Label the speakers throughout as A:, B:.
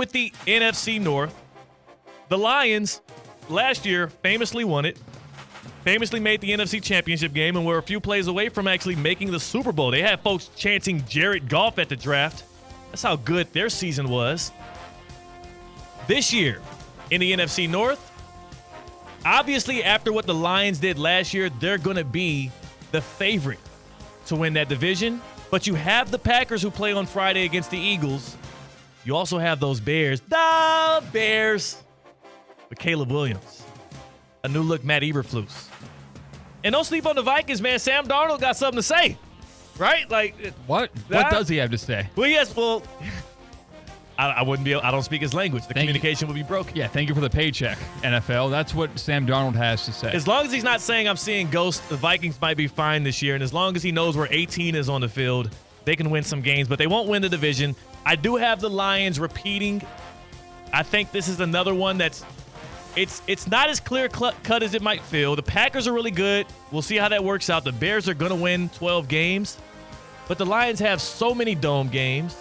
A: with the NFC North. The Lions last year famously won it, famously made the NFC Championship game, and were a few plays away from actually making the Super Bowl. They had folks chanting Jared Goff at the draft. That's how good their season was. This year in the NFC North, obviously after what the Lions did last year, they're going to be the favorite to win that division. But you have the Packers who play on Friday against the Eagles. You also have those Bears. The Bears with Caleb Williams. A new look Matt Eberflus. And don't sleep on the Vikings, man. Sam Darnold got something to say. Right? Like
B: what? What does he have to say?
A: Well, yes, I wouldn't be able, I don't speak his language. The communication would be broken.
B: Yeah, thank you for the paycheck, NFL. That's what Sam Darnold has to say.
A: As long as he's not saying I'm seeing ghosts, the Vikings might be fine this year. And as long as he knows where 18 is on the field, they can win some games, but they won't win the division. I do have the Lions repeating. I think this is another one that's it's not as clear cut as it might feel. The Packers are really good. We'll see how that works out. The Bears are going to win 12 games, but the Lions have so many dome games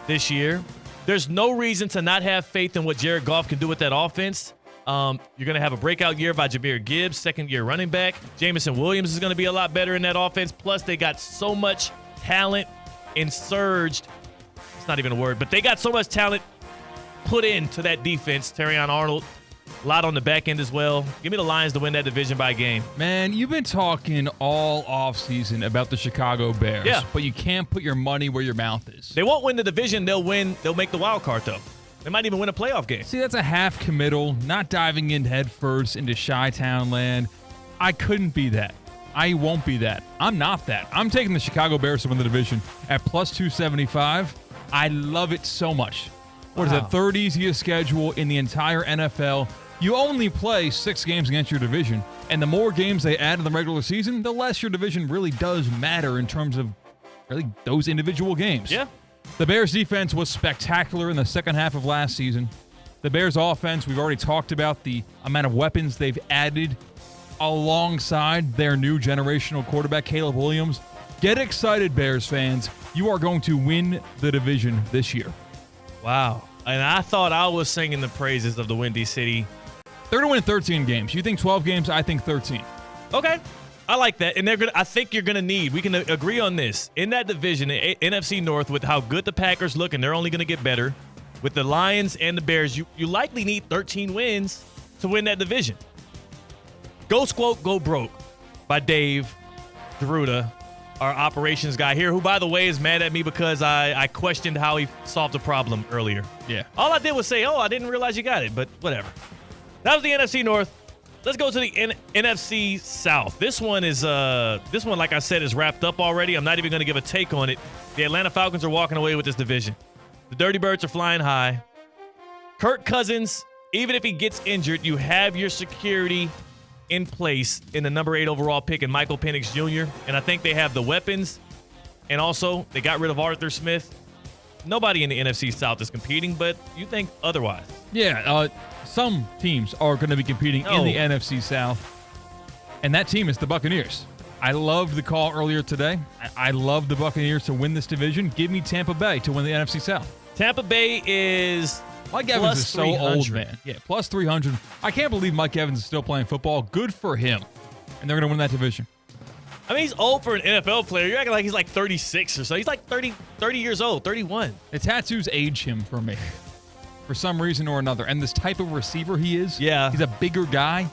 A: this year. There's no reason to not have faith in what Jared Goff can do with that offense. You're going to have a breakout year by Jahmyr Gibbs, second-year running back. Jamison Williams is going to be a lot better in that offense. Plus, they got so much talent insurged. It's not even a word, but they got so much talent put into that defense. Terrion Arnold, a lot on the back end as well. Give me the Lions to win that division by a game.
B: Man, you've been talking all offseason about the Chicago Bears.
A: Yeah.
B: But you can't put your money where your mouth is.
A: They won't win the division. They'll make the wild card, though. They might even win a playoff game.
B: See, that's a half committal, not diving in head first into Chi-Town land. I couldn't be that. I won't be that. I'm not that. I'm taking the Chicago Bears to win the division at plus 275. I love it so much. What is it, third easiest schedule in the entire NFL? You only play 6 games against your division, and the more games they add in the regular season, the less your division really does matter in terms of really those individual games.
A: Yeah.
B: The Bears' defense was spectacular in the second half of last season. The Bears' offense, we've already talked about the amount of weapons they've added alongside their new generational quarterback, Caleb Williams. Get excited, Bears fans. You are going to win the division this year.
A: Wow. And I thought I was singing the praises of the Windy City.
B: They're going to win 13 games. You think 12 games? I think 13.
A: Okay. I like that. And I think you're going to need, we can agree on this, in that division, NFC North, with how good the Packers look, and they're only going to get better, with the Lions and the Bears, you likely need 13 wins to win that division. Go Squote, Go Broke by Dave Deruta, our operations guy here, who, by the way, is mad at me because I questioned how he solved the problem earlier.
B: Yeah.
A: All I did was say, I didn't realize you got it, but whatever. That was the NFC North. Let's go to the NFC South. This one, like I said, is wrapped up already. I'm not even going to give a take on it. The Atlanta Falcons are walking away with this division. The Dirty Birds are flying high. Kirk Cousins, even if he gets injured, you have your security in place in the number 8 overall pick in Michael Penix Jr. And I think they have the weapons. And also, they got rid of Arthur Smith. Nobody in the NFC South is competing, but you think otherwise.
B: Yeah, some teams are going to be competing in the NFC South. And that team is the Buccaneers. I loved the call earlier today. I love the Buccaneers to win this division. Give me Tampa Bay to win the NFC South.
A: Tampa Bay is
B: Mike Evans is so old, man. Yeah, plus 300. I can't believe Mike Evans is still playing football. Good for him. And they're going to win that division.
A: I mean, he's old for an NFL player. You're acting like he's like 36 or so. He's like 30 years old, 31.
B: The tattoos age him for me for some reason or another. And this type of receiver he is, he's a bigger guy.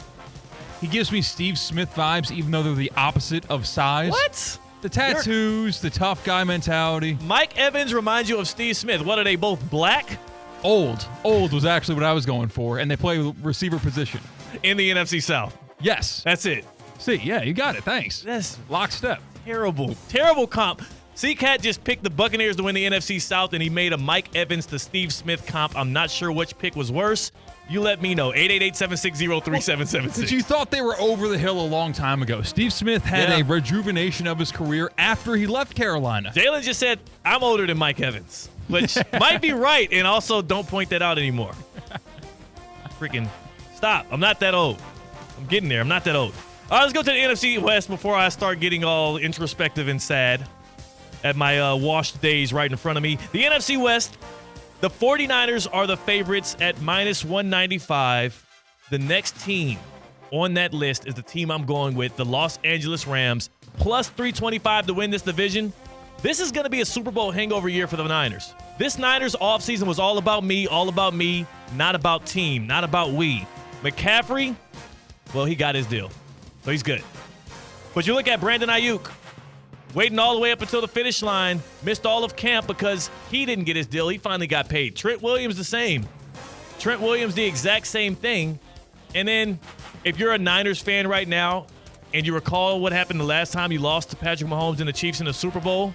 B: He gives me Steve Smith vibes, even though they're the opposite of size.
A: What?
B: The tattoos, the tough guy mentality.
A: Mike Evans reminds you of Steve Smith. What, are they both black?
B: Old. Old was actually what I was going for, and they play receiver position.
A: In the NFC South.
B: Yes.
A: That's it.
B: See, yeah, you got it. Thanks.
A: That's
B: lockstep.
A: Terrible comp. C-Katt just picked the Buccaneers to win the NFC South, and he made a Mike Evans to Steve Smith comp. I'm not sure which pick was worse. You let me know. 888-760-3776.
B: But you thought they were over the hill a long time ago. Steve Smith had a rejuvenation of his career after he left Carolina.
A: Jalen just said, I'm older than Mike Evans, which might be right, and also don't point that out anymore. Freaking stop. I'm not that old. I'm getting there. I'm not that old. All right, let's go to the NFC West before I start getting all introspective and sad at my washed days right in front of me. The NFC West, The 49ers are the favorites at -195. The next team on that list is the team I'm going with, the Los Angeles Rams, +325 to win this division. This is going to be a Super Bowl hangover year for the Niners. This Niners offseason was all about me, not about team, not about we. McCaffrey, well, he got his deal, so he's good. But you look at Brandon Ayuk, waiting all the way up until the finish line, missed all of camp because he didn't get his deal. He finally got paid. Trent Williams the same. Trent Williams the exact same thing. And then if you're a Niners fan right now and you recall what happened the last time you lost to Patrick Mahomes and the Chiefs in the Super Bowl,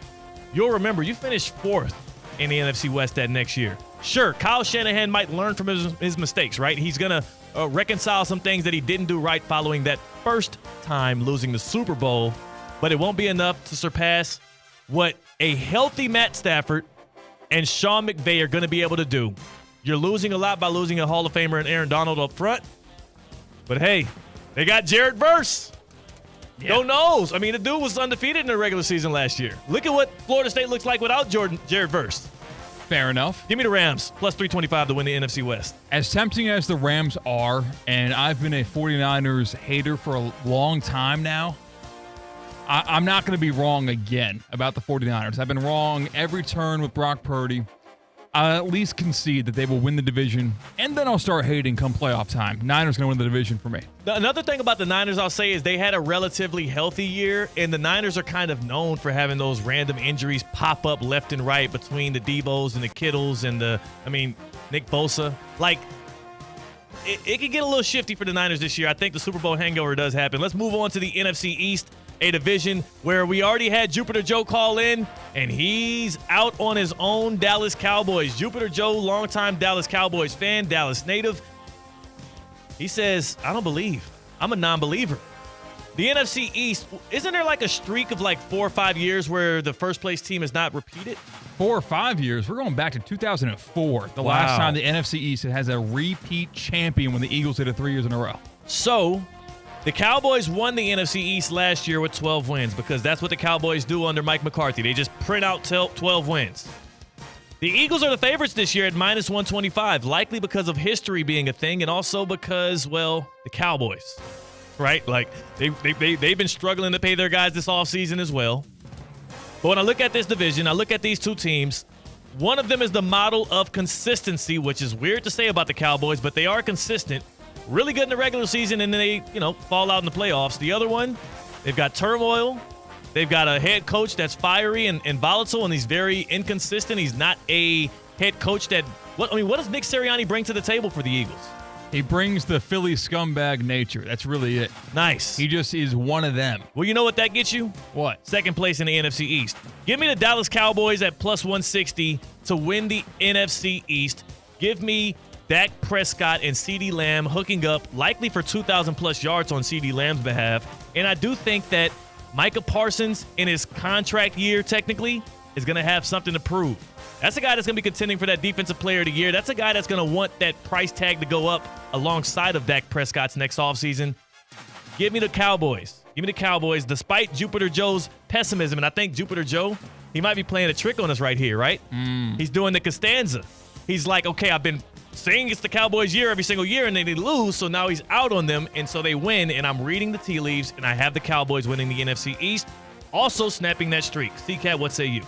A: you'll remember you finished 4th in the NFC West that next year. Sure, Kyle Shanahan might learn from his mistakes, right? He's going to reconcile some things that he didn't do right following that first time losing the Super Bowl, but it won't be enough to surpass what a healthy Matt Stafford and Sean McVay are going to be able to do. You're losing a lot by losing a Hall of Famer and Aaron Donald up front, but hey, they got Jared Verse. Yeah. Who knows? I mean, the dude was undefeated in the regular season last year. Look at what Florida State looks like without Jared Verse.
B: Fair enough.
A: Give me the Rams, +325 to win the NFC West.
B: As tempting as the Rams are, and I've been a 49ers hater for a long time now, I'm not going to be wrong again about the 49ers. I've been wrong every turn with Brock Purdy. I'll at least concede that they will win the division, and then I'll start hating come playoff time. Niners going to win the division for me.
A: Another thing about the Niners I'll say is they had a relatively healthy year, and the Niners are kind of known for having those random injuries pop up left and right between the Debos and the Kittles and Nick Bosa. Like, it could get a little shifty for the Niners this year. I think the Super Bowl hangover does happen. Let's move on to the NFC East, a division where we already had Jupiter Joe call in, and he's out on his own Dallas Cowboys. Jupiter Joe, longtime Dallas Cowboys fan, Dallas native. He says, I don't believe. I'm a non-believer. The NFC East, isn't there like a streak of like 4 or 5 years where the first place team is not repeated?
B: 4 or 5 years. We're going back to 2004. The last time the NFC East has a repeat champion when the Eagles did it 3 years in a row.
A: So the Cowboys won the NFC East last year with 12 wins because that's what the Cowboys do under Mike McCarthy. They just print out 12 wins. The Eagles are the favorites this year at -125, likely because of history being a thing and also because, well, the Cowboys, right? Like, they've been struggling to pay their guys this offseason as well. But when I look at this division, I look at these two teams. One of them is the model of consistency, which is weird to say about the Cowboys, but they are consistent. Really good in the regular season, and then they, fall out in the playoffs. The other one, they've got turmoil. They've got a head coach that's fiery and volatile, and he's very inconsistent. He's not a head coach that – what does Nick Sirianni bring to the table for the Eagles?
B: He brings the Philly scumbag nature. That's really it.
A: Nice.
B: He just is one of them.
A: Well, you know what that gets you?
B: What?
A: Second place in the NFC East. Give me the Dallas Cowboys at +160 to win the NFC East. Give me Dak Prescott and CeeDee Lamb hooking up, likely for 2,000-plus yards on CeeDee Lamb's behalf. And I do think that Micah Parsons, in his contract year, technically, is going to have something to prove. That's a guy that's going to be contending for that Defensive Player of the Year. That's a guy that's going to want that price tag to go up alongside of Dak Prescott's next offseason. Give me the Cowboys. Give me the Cowboys, despite Jupiter Joe's pessimism. And I think Jupiter Joe, he might be playing a trick on us right here, right? He's doing the Costanza. He's like, okay, I've been saying it's the Cowboys' year every single year, and then they lose, so now he's out on them, and so they win, and I'm reading the tea leaves, and I have the Cowboys winning the NFC East, also snapping that streak. C-Katt, what say you?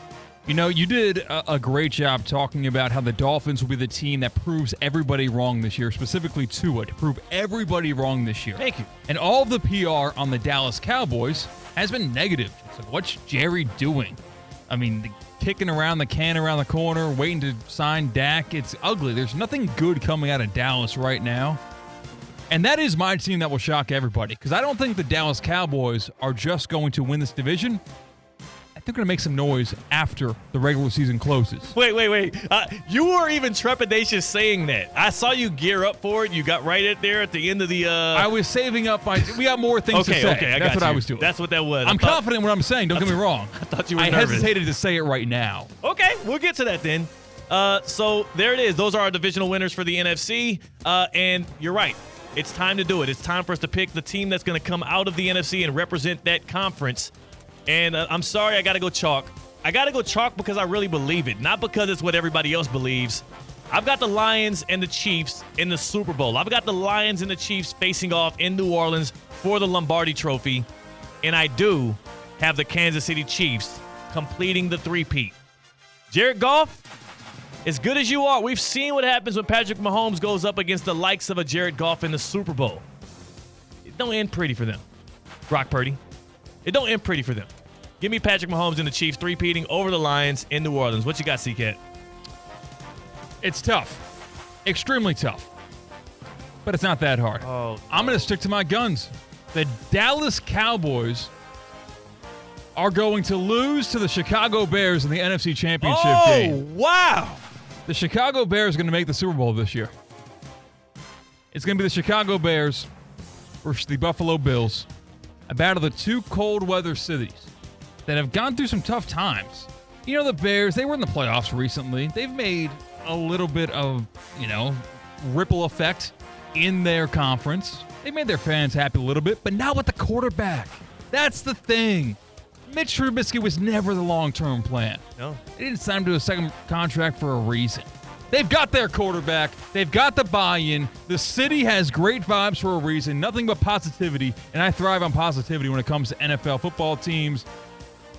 B: You did a great job talking about how the Dolphins will be the team that proves everybody wrong this year, specifically Tua, to prove everybody wrong this year.
A: Thank you.
B: And all of the PR on the Dallas Cowboys has been negative. It's like, what's Jerry doing? I mean, kicking around the can around the corner, waiting to sign Dak. It's ugly. There's nothing good coming out of Dallas right now. And that is my team that will shock everybody, because I don't think the Dallas Cowboys are just going to win this division. I think they're going to make some noise after the regular season closes.
A: Wait. You were even trepidatious saying that. I saw you gear up for it. You got right there at the end of the...
B: I was saving up we got more things to say.
A: Okay,
B: That's what I was doing.
A: That's what that was.
B: I'm confident in what I'm saying. Don't get me wrong.
A: I thought you were nervous.
B: I hesitated to say it right now.
A: Okay, we'll get to that then. So there it is. Those are our divisional winners for the NFC. And you're right. It's time to do it. It's time for us to pick the team that's going to come out of the NFC and represent that conference. And I'm sorry, I got to go chalk. I got to go chalk because I really believe it, not because it's what everybody else believes. I've got the Lions and the Chiefs in the Super Bowl. I've got the Lions and the Chiefs facing off in New Orleans for the Lombardi Trophy. And I do have the Kansas City Chiefs completing the three-peat. Jared Goff, as good as you are, we've seen what happens when Patrick Mahomes goes up against the likes of a Jared Goff in the Super Bowl. It don't end pretty for them. Brock Purdy. It don't end pretty for them. Give me Patrick Mahomes and the Chiefs three-peating over the Lions in New Orleans. What you got, C-Katt?
B: It's tough. Extremely tough. But it's not that hard.
A: Oh,
B: I'm going to stick to my guns. The Dallas Cowboys are going to lose to the Chicago Bears in the NFC Championship game.
A: Oh, wow.
B: The Chicago Bears are going to make the Super Bowl this year. It's going to be the Chicago Bears versus the Buffalo Bills. A battle of the two cold weather cities that have gone through some tough times. You know, the Bears, they were in the playoffs recently. They've made a little bit of, ripple effect in their conference. They made their fans happy a little bit, but not with the quarterback. That's the thing. Mitch Trubisky was never the long-term plan.
A: No.
B: They didn't sign him to a second contract for a reason. They've got their quarterback. They've got the buy-in. The city has great vibes for a reason. Nothing but positivity, and I thrive on positivity when it comes to NFL football teams.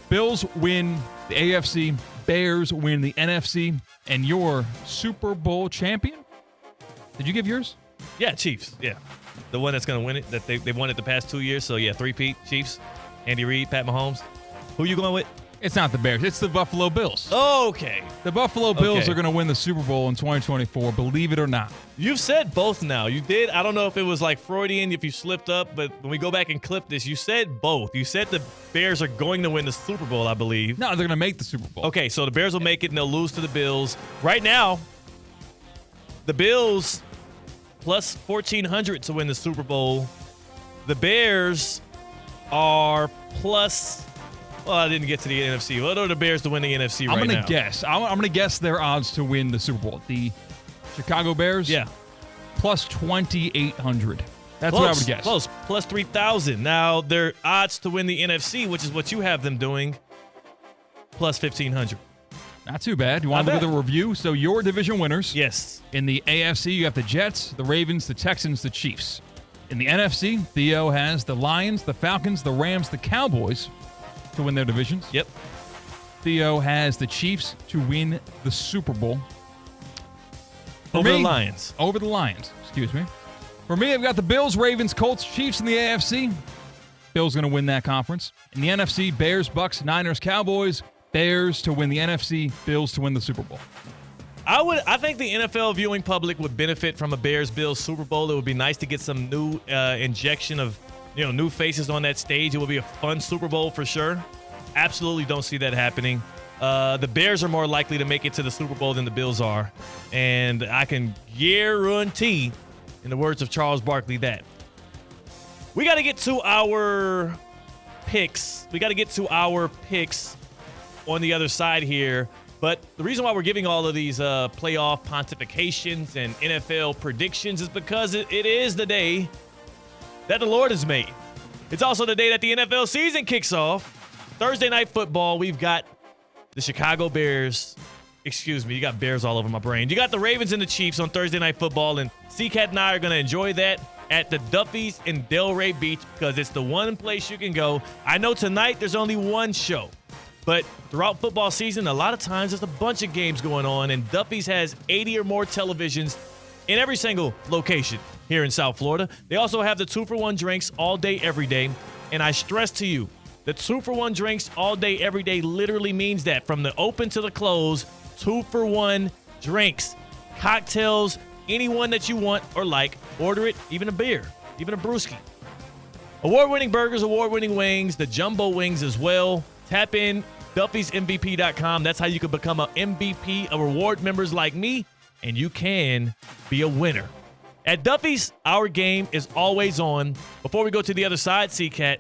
B: Bills win the AFC. Bears win the NFC. And your Super Bowl champion? Did you give yours?
A: Yeah, Chiefs. Yeah. The one that's going to win it. That they won it the past 2 years. So, yeah, three-peat. Chiefs. Andy Reid, Pat Mahomes. Who you going with?
B: It's not the Bears. It's the Buffalo Bills.
A: Okay.
B: The Buffalo Bills are going to win the Super Bowl in 2024, believe it or not.
A: You've said both now. You did. I don't know if it was like Freudian, if you slipped up, but when we go back and clip this, you said both. You said the Bears are going to win the Super Bowl, I believe.
B: No, they're going to make the Super Bowl.
A: Okay, so the Bears will make it and they'll lose to the Bills. Right now, the Bills plus 1,400 to win the Super Bowl. The Bears are plus... Well, I didn't get to the NFC. What are the Bears to win the NFC right now?
B: I'm going to guess. I'm going to guess their odds to win the Super Bowl. The Chicago Bears?
A: Yeah.
B: Plus 2,800. That's
A: close,
B: what I would guess.
A: Close. Plus 3,000. Now, their odds to win the NFC, which is what you have them doing, plus 1,500.
B: Not too bad. You want to look at the review? So your division winners.
A: Yes.
B: In the AFC, you have the Jets, the Ravens, the Texans, the Chiefs. In the NFC, Theo has the Lions, the Falcons, the Rams, the Cowboys to win their divisions.
A: Yep.
B: Theo has the Chiefs to win the Super Bowl.
A: Over the Lions.
B: Over the Lions, excuse me. For me, I've got the Bills, Ravens, Colts, Chiefs in the AFC. Bills going to win that conference. In the NFC, Bears, Bucks, Niners, Cowboys. Bears to win the NFC, Bills to win the Super Bowl.
A: I think the NFL viewing public would benefit from a Bears-Bills Super Bowl. It would be nice to get some new injection of new faces on that stage. It will be a fun Super Bowl for sure. Absolutely don't see that happening. The Bears are more likely to make it to the Super Bowl than the Bills are. And I can guarantee, in the words of Charles Barkley, that. We got to get to our picks. We got to get to our picks on the other side here. But the reason why we're giving all of these playoff pontifications and NFL predictions is because it is the day that the Lord has made. It's also the day that the NFL season kicks off. Thursday Night Football, we've got the Chicago Bears. Excuse me, you got Bears all over my brain. You got the Ravens and the Chiefs on Thursday Night Football, and C-Katt and I are going to enjoy that at the Duffy's in Delray Beach because it's the one place you can go. I know tonight there's only one show, but throughout football season, a lot of times there's a bunch of games going on, and Duffy's has 80 or more televisions in every single location here in South Florida. They also have the 2-for-1 drinks all day, every day. And I stress to you, the 2-for-1 drinks all day, every day literally means that from the open to the close, 2-for-1 drinks, cocktails, anyone that you want or like, order it, even a beer, even a brewski. Award-winning burgers, award-winning wings, the jumbo wings as well. Tap in Duffy'sMVP.com. That's how you can become an MVP, a reward members like me, and you can be a winner. At Duffy's, our game is always on. Before we go to the other side, C-Katt,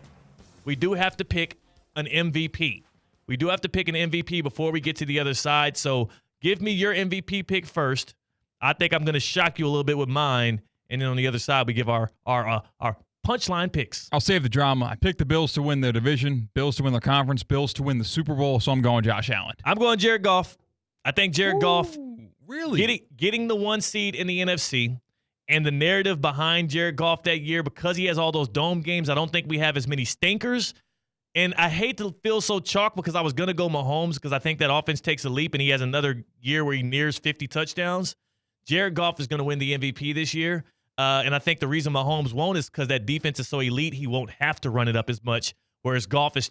A: we do have to pick an MVP. We do have to pick an MVP before we get to the other side. So give me your MVP pick first. I think I'm going to shock you a little bit with mine. And then on the other side, we give our punchline picks.
B: I'll save the drama. I picked the Bills to win their division, Bills to win their conference, Bills to win the Super Bowl, so I'm going Josh Allen.
A: I'm going Jared Goff. I think Jared Goff
B: really
A: getting the 1 seed in the NFC and the narrative behind Jared Goff that year, because he has all those dome games, I don't think we have as many stinkers. And I hate to feel so chalk because I was going to go Mahomes because I think that offense takes a leap and he has another year where he nears 50 touchdowns. Jared Goff is going to win the MVP this year. And I think the reason Mahomes won't is because that defense is so elite, he won't have to run it up as much, whereas Goff is